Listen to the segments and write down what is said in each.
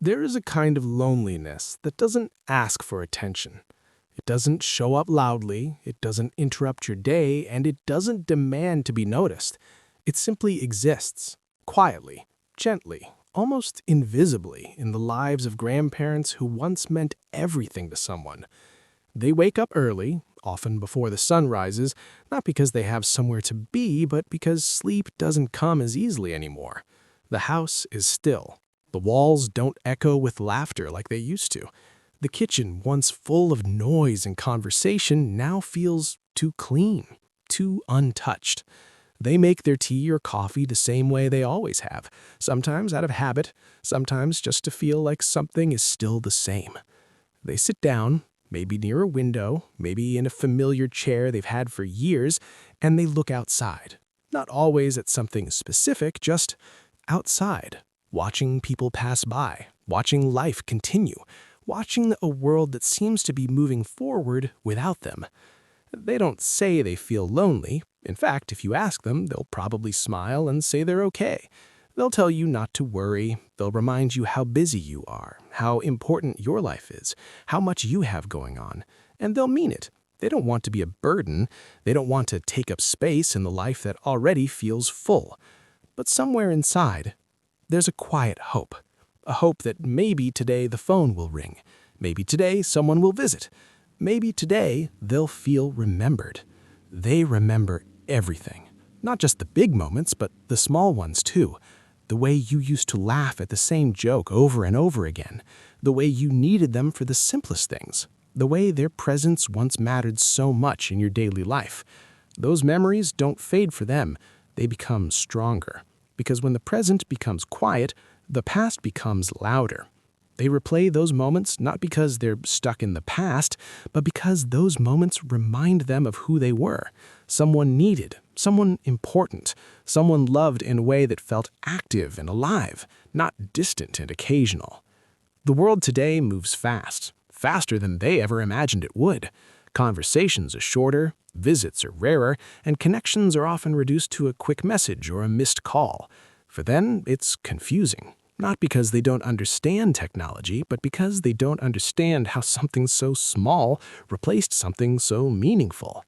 There is a kind of loneliness that doesn't ask for attention. It doesn't show up loudly, it doesn't interrupt your day, and it doesn't demand to be noticed. It simply exists, quietly, gently, almost invisibly, in the lives of grandparents who once meant everything to someone. They wake up early, often before the sun rises, not because they have somewhere to be, but because sleep doesn't come as easily anymore. The house is still. The walls don't echo with laughter like they used to. The kitchen, once full of noise and conversation, now feels too clean, too untouched. They make their tea or coffee the same way they always have, sometimes out of habit, sometimes just to feel like something is still the same. They sit down, maybe near a window, maybe in a familiar chair they've had for years, and they look outside. Not always at something specific, just outside, watching people pass by, watching life continue, watching a world that seems to be moving forward without them. They don't say they feel lonely. In fact, if you ask them, they'll probably smile and say they're okay. They'll tell you not to worry. They'll remind you how busy you are, how important your life is, how much you have going on. And they'll mean it. They don't want to be a burden. They don't want to take up space in the life that already feels full. But somewhere inside, there's a quiet hope. A hope that maybe today the phone will ring. Maybe today someone will visit. Maybe today they'll feel remembered. They remember everything. Not just the big moments, but the small ones too. The way you used to laugh at the same joke over and over again. The way you needed them for the simplest things. The way their presence once mattered so much in your daily life. Those memories don't fade for them. They become stronger. Because when the present becomes quiet, the past becomes louder. They replay those moments not because they're stuck in the past, but because those moments remind them of who they were. Someone needed, someone important, someone loved in a way that felt active and alive, not distant and occasional. The world today moves fast, faster than they ever imagined it would. Conversations are shorter, visits are rarer, and connections are often reduced to a quick message or a missed call. For them, it's confusing. Not because they don't understand technology, but because they don't understand how something so small replaced something so meaningful.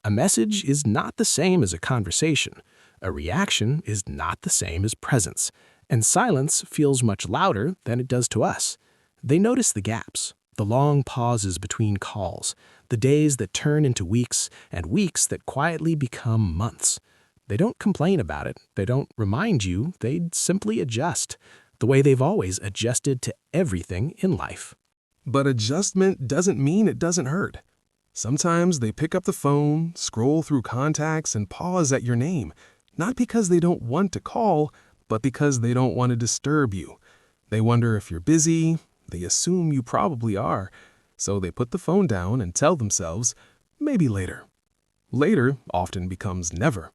A message is not the same as a conversation. A reaction is not the same as presence. And silence feels much louder than it does to us. They notice the gaps, the long pauses between calls, the days that turn into weeks, and weeks that quietly become months. They don't complain about it. They don't remind you. They simply adjust, the way they've always adjusted to everything in life. But adjustment doesn't mean it doesn't hurt. Sometimes they pick up the phone, scroll through contacts, and pause at your name, not because they don't want to call, but because they don't want to disturb you. They wonder if you're busy. They assume you probably are. So they put the phone down and tell themselves, maybe later. Later often becomes never.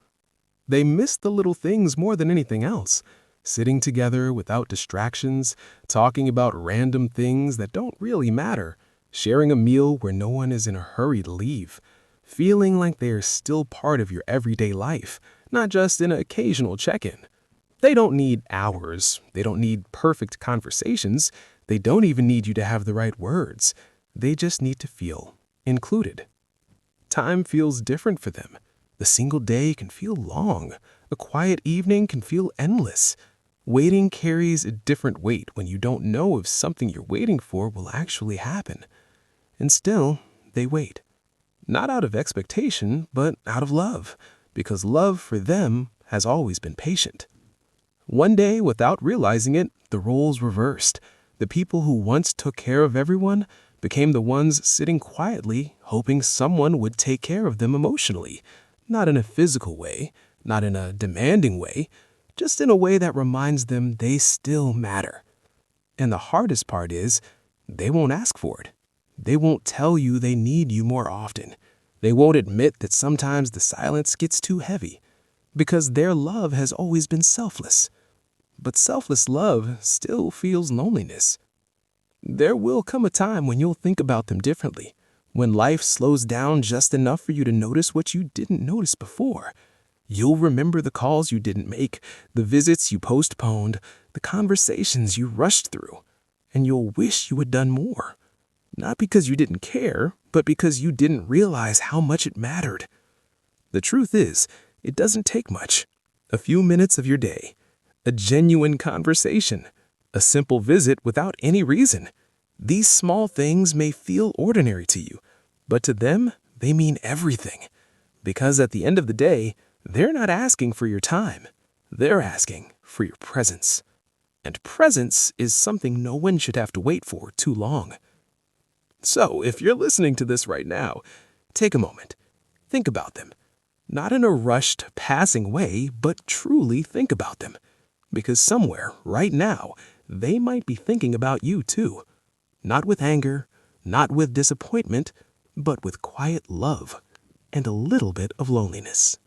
They miss the little things more than anything else. Sitting together without distractions, talking about random things that don't really matter, sharing a meal where no one is in a hurry to leave, feeling like they are still part of your everyday life, not just an occasional check-in. They don't need hours. They don't need perfect conversations. They don't even need you to have the right words. They just need to feel included. Time feels different for them. The single day can feel long. A quiet evening can feel endless. Waiting carries a different weight when you don't know if something you're waiting for will actually happen. And still, they wait. Not out of expectation, but out of love, because love for them has always been patient. One day, without realizing it, the roles reversed. The people who once took care of everyone became the ones sitting quietly, hoping someone would take care of them emotionally. Not in a physical way, not in a demanding way, just in a way that reminds them they still matter. And the hardest part is, they won't ask for it. They won't tell you they need you more often. They won't admit that sometimes the silence gets too heavy, because their love has always been selfless. But selfless love still feels loneliness. There will come a time when you'll think about them differently, when life slows down just enough for you to notice what you didn't notice before. You'll remember the calls you didn't make, the visits you postponed, the conversations you rushed through. and you'll wish you had done more. Not because you didn't care, but because you didn't realize how much it mattered. The truth is, it doesn't take much. A few minutes of your day, a genuine conversation, a simple visit without any reason. These small things may feel ordinary to you, but to them, they mean everything. Because at the end of the day, they're not asking for your time. They're asking for your presence. And presence is something no one should have to wait for too long. So, if you're listening to this right now, take a moment. Think about them. Not in a rushed, passing way, but truly think about them. Because somewhere, right now, they might be thinking about you too. Not with anger, not with disappointment, but with quiet love and a little bit of loneliness.